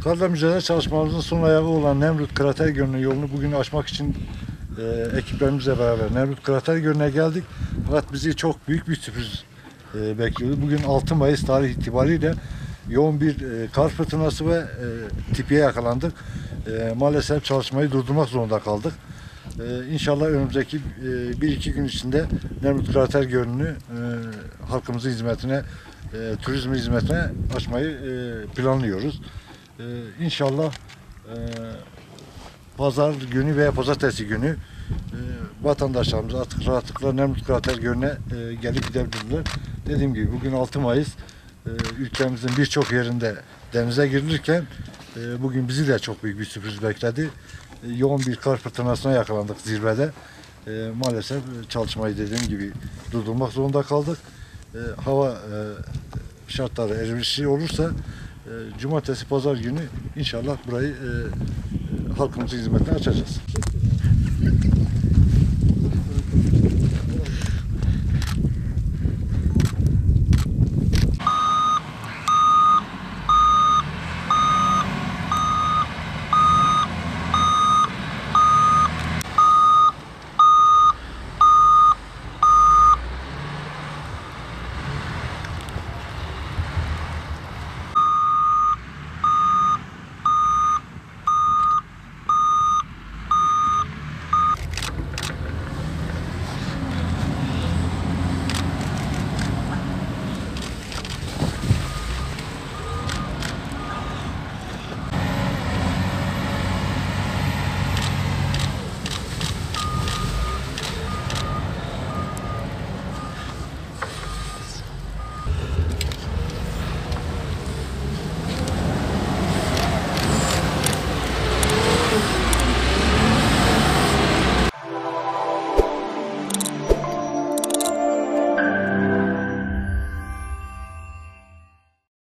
Karla mücadele çalışmalarımızın son ayağı olan Nemrut Krater Gölü'nün yolunu bugün aşmak için ekiplerimizle beraber Nemrut Krater Gölü'ne geldik. Fakat bizi çok büyük bir sürpriz bekliyordu. Bugün 6 Mayıs tarih itibariyle yoğun bir kar fırtınası ve tipiye yakalandık. Maalesef çalışmayı durdurmak zorunda kaldık. İnşallah önümüzdeki 1-2 gün içinde Nemrut Krater Gölü'nü halkımızın hizmetine, turizm hizmetine açmayı planlıyoruz. İnşallah pazar günü veya pazartesi günü vatandaşlarımız artık rahatlıkla Nemrut Krater Gölü'ne gelip gidebilirler. Dediğim gibi bugün 6 Mayıs, ülkemizin birçok yerinde denize girilirken bugün bizi de çok büyük bir sürpriz bekledi. Yoğun bir kar fırtınasına yakalandık zirvede. Maalesef çalışmayı dediğim gibi durdurmak zorunda kaldık. Hava şartları elverişli olursa cumartesi pazar günü inşallah burayı halkımızın hizmetine açacağız.